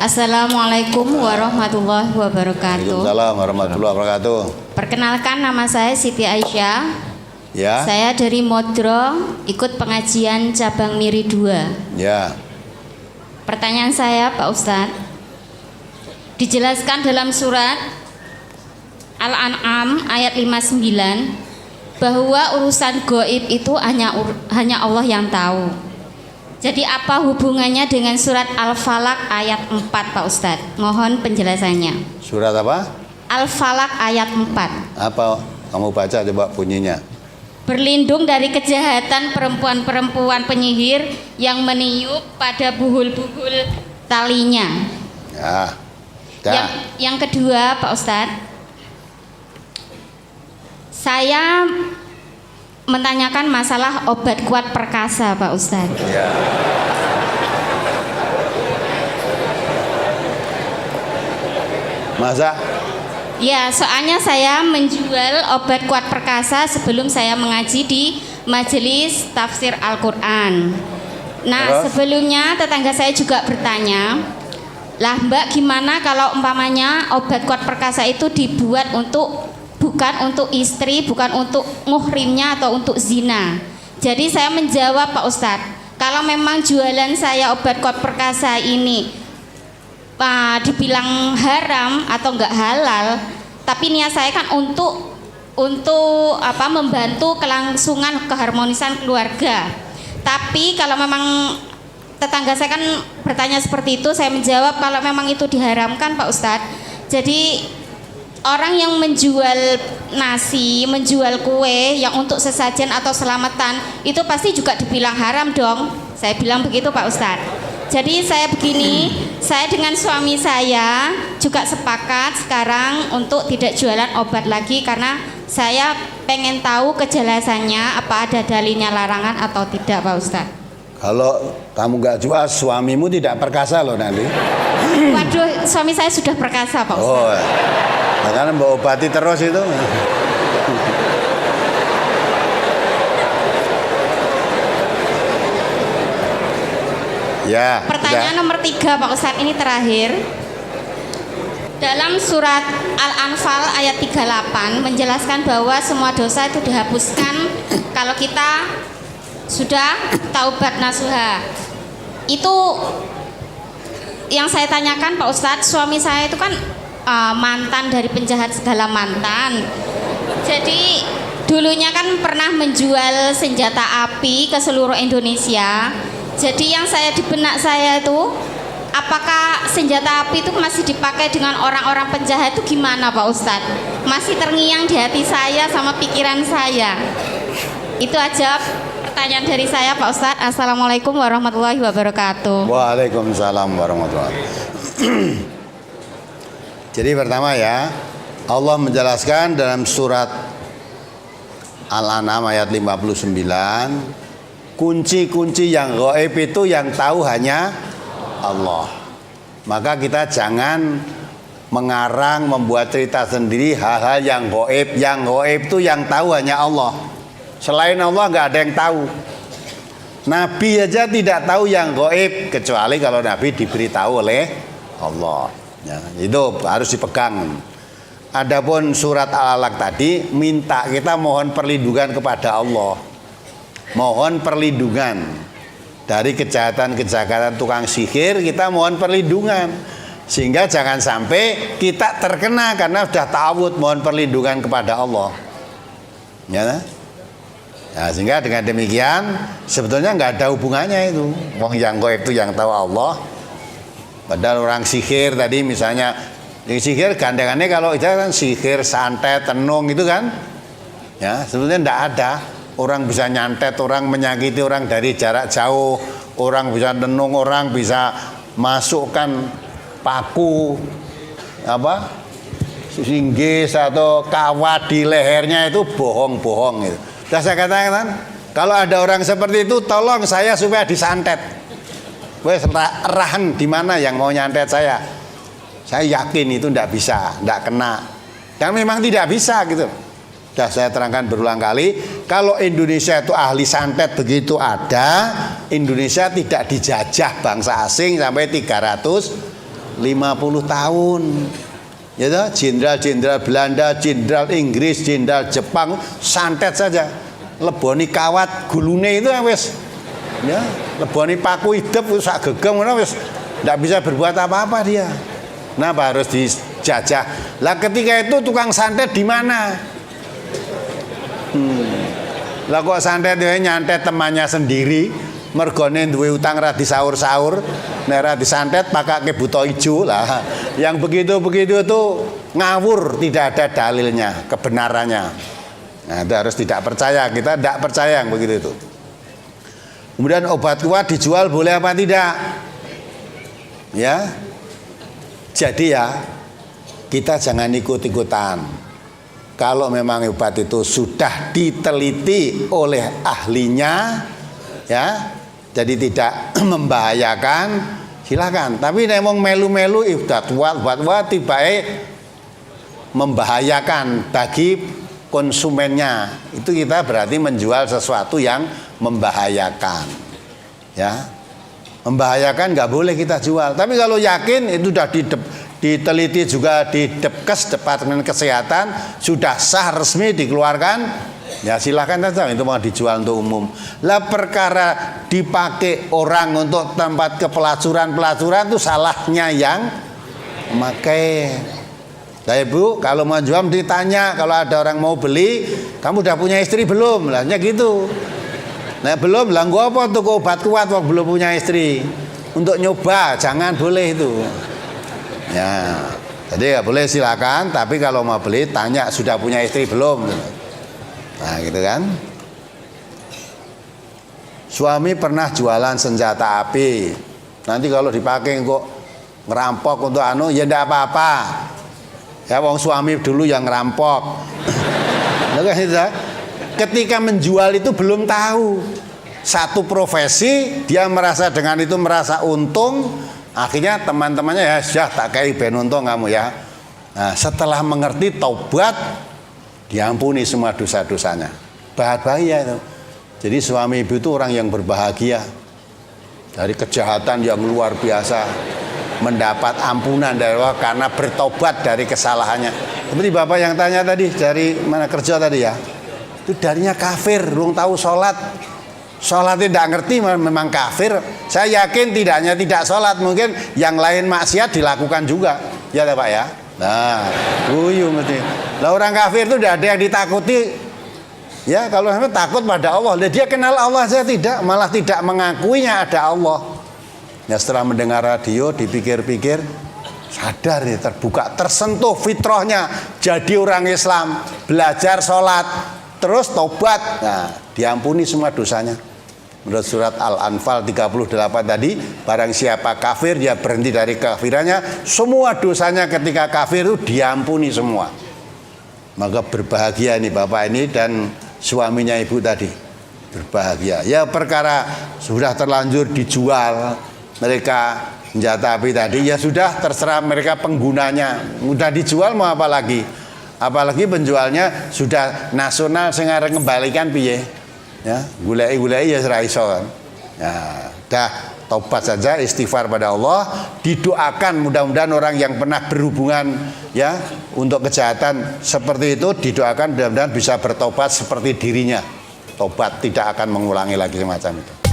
Assalamualaikum warahmatullahi wabarakatuh. Waalaikumsalam warahmatullahi wabarakatuh. Perkenalkan, nama saya Siti Aisyah. Ya. Saya dari Modro, ikut pengajian cabang Miri 2. Ya. Pertanyaan saya, Pak Ustadz, dijelaskan dalam surat Al-An'am ayat 59 bahwa urusan gaib itu hanya Allah yang tahu. Jadi apa hubungannya dengan surat Al-Falaq ayat 4, Pak Ustadz? Mohon penjelasannya. Surat apa? Al-Falaq ayat 4. Apa? Kamu baca coba bunyinya. Berlindung dari kejahatan perempuan-perempuan penyihir yang meniup pada buhul-buhul talinya. Ya. Yang kedua, Pak Ustadz, saya menanyakan masalah obat kuat perkasa, Pak Ustadz. Ya. Masa? Ya, soalnya saya menjual obat kuat perkasa sebelum saya mengaji di majelis tafsir Al-Quran. Nah, Terus? sebelumnya tetangga saya juga bertanya, lah Mbak, gimana kalau umpamanya obat kuat perkasa itu dibuat bukan untuk istri, bukan untuk muhrimnya atau untuk zina. Jadi saya menjawab, Pak Ustadz, kalau memang jualan saya obat kuat perkasa ini dibilang haram atau enggak halal, tapi niat saya kan untuk membantu kelangsungan keharmonisan keluarga. Tapi kalau memang tetangga saya kan bertanya seperti itu, saya menjawab kalau memang itu diharamkan, Pak Ustadz. Jadi orang yang menjual nasi, menjual kue yang untuk sesajen atau selamatan, itu pasti juga dibilang haram dong. Saya bilang begitu, Pak Ustadz. Jadi saya begini, saya dengan suami saya juga sepakat sekarang untuk tidak jualan obat lagi, karena saya pengen tahu kejelasannya, apa ada dalilnya larangan atau tidak, Pak Ustadz. Kalau kamu nggak jual, suamimu tidak perkasa loh nanti. Waduh, suami saya sudah perkasa, Pak Ustadz. Oh, makanya mbak obati terus itu. Ya. Pertanyaan nomor 3, Pak Ustadz, ini terakhir. Dalam surat Al-Anfal ayat 38 menjelaskan bahwa semua dosa itu dihapuskan kalau kita sudah taubat nasuha. Itu yang saya tanyakan, Pak Ustadz. Suami saya itu kan mantan dari penjahat segala mantan. Jadi dulunya kan pernah menjual senjata api ke seluruh Indonesia. Jadi yang saya di benak saya itu, apakah senjata api itu masih dipakai dengan orang-orang penjahat itu gimana, Pak Ustadz? Masih terngiang di hati saya sama pikiran saya. Itu aja pertanyaan dari saya, Pak Ustadz. Assalamualaikum warahmatullahi wabarakatuh. Waalaikumsalam warahmatullahi wabarakatuh. Jadi pertama ya, Allah menjelaskan dalam surat Al-An'am ayat 59, kunci-kunci yang gaib itu yang tahu hanya Allah. Maka kita jangan mengarang, membuat cerita sendiri hal-hal yang gaib. Yang gaib itu yang tahu hanya Allah. Selain Allah nggak ada yang tahu. Nabi aja tidak tahu yang gaib, kecuali kalau Nabi diberitahu oleh Allah. Ya, itu harus dipegang. Adapun surat Al-Alaq tadi minta kita mohon perlindungan kepada Allah. Mohon perlindungan dari kejahatan-kejahatan tukang sihir, kita mohon perlindungan sehingga jangan sampai kita terkena karena sudah ta'awud mohon perlindungan kepada Allah. Ya. Nah, sehingga dengan demikian sebetulnya nggak ada hubungannya itu. Wong yang gaib itu yang tahu Allah. Padahal orang sihir tadi misalnya, sihir gandengannya kalau itu kan sihir, santet, tenung itu kan, ya sebetulnya tidak ada. Orang bisa nyantet, orang menyakiti orang dari jarak jauh, orang bisa tenung, orang bisa masukkan paku singgis atau kawat di lehernya, itu bohong-bohong itu. Sudah saya katakan, kalau ada orang seperti itu, tolong saya supaya disantet. Wes rahan di mana yang mau nyantet saya? Saya yakin itu tidak bisa, tidak kena. Dan memang tidak bisa gitu. Sudah saya terangkan berulang kali, kalau Indonesia itu ahli santet begitu ada, Indonesia tidak dijajah bangsa asing sampai 300 50 tahun. Ya toh, jenderal-jenderal Belanda, jenderal Inggris, jenderal Jepang santet saja. Leboni kawat gulune itu wis ya, leboni paku hidup sak gegem ngono wis ndak bisa berbuat apa-apa dia. Kenapa harus dijajah? Lah ketika itu tukang santet di mana? Lah kok santet dhewe nyantet temannya sendiri, mergone duwe utang ra disaur-saur, nek ra disantet pakake buta ijo lah. Yang begitu-begitu itu ngawur, tidak ada dalilnya, kebenarannya. Nah, itu harus tidak percaya, kita tidak percaya yang begitu itu. Kemudian obat kuat dijual boleh apa tidak? Ya. Jadi ya, kita jangan ikut-ikutan. Kalau memang obat itu sudah diteliti oleh ahlinya, ya, jadi tidak membahayakan, silakan. Tapi nek wong melu-melu obat kuat tibae membahayakan bagi konsumennya, itu kita berarti menjual sesuatu yang membahayakan, ya. Membahayakan nggak boleh kita jual. Tapi kalau yakin itu sudah diteliti juga di Depkes, Departemen Kesehatan, sudah sah resmi dikeluarkan, ya silakan saja itu mau dijual untuk umum. Lah perkara dipakai orang untuk tempat kepelacuran itu salahnya yang memakai. Nah ibu, kalau mau jual ditanya, kalau ada orang mau beli, kamu udah punya istri belum? Lahnya gitu. Nah belum, lah gua apa untuk obat kuat waktu belum punya istri? Untuk nyoba, jangan boleh itu. Ya, jadi ya boleh silakan, tapi kalau mau beli tanya sudah punya istri belum? Nah gitu kan. Suami pernah jualan senjata api. Nanti kalau dipakai kok ngerampok untuk ya ndak apa-apa. Ya wong suami dulu yang ngerampok. Ketika menjual itu belum tahu. Satu profesi dia merasa dengan itu merasa untung, akhirnya teman-temannya ya sudah tak kayak ben untung kamu ya. Nah, setelah mengerti taubat diampuni semua dosa-dosanya. Bahaya itu. Jadi suami ibu itu orang yang berbahagia. Dari kejahatan yang luar biasa mendapat ampunan dari Allah karena bertobat dari kesalahannya. Seperti Bapak yang tanya tadi dari mana kerja tadi ya. Itu darinya kafir, belum tahu sholat. Sholat tidak ngerti memang kafir. Saya yakin tidak hanya tidak sholat, mungkin yang lain maksiat dilakukan juga. Ya Pak ya. Nah, mesti. Lah orang kafir itu tidak ada yang ditakuti. Ya kalau sampai takut pada Allah, dia kenal Allah saja tidak, malah tidak mengakuinya ada Allah. Ya setelah mendengar radio, dipikir-pikir, sadar nih, terbuka, tersentuh fitrahnya, jadi orang Islam, belajar sholat, terus tobat, nah diampuni semua dosanya. Menurut surat Al-Anfal 38 tadi, barang siapa kafir dia berhenti dari kafirannya, semua dosanya ketika kafir itu diampuni semua. Maka berbahagia nih Bapak ini dan suaminya ibu tadi, berbahagia. Ya perkara sudah terlanjur dijual, mereka senjata api tadi, ya sudah terserah mereka penggunanya, mudah dijual mau apa lagi? Apalagi penjualnya sudah nasional sing arep ngembalikan piye? Ya, gulai-gulai ya ora iso kan. Ya, dah tobat saja, istighfar pada Allah, didoakan mudah-mudahan orang yang pernah berhubungan ya untuk kejahatan seperti itu didoakan mudah-mudahan bisa bertobat seperti dirinya. Tobat tidak akan mengulangi lagi semacam itu.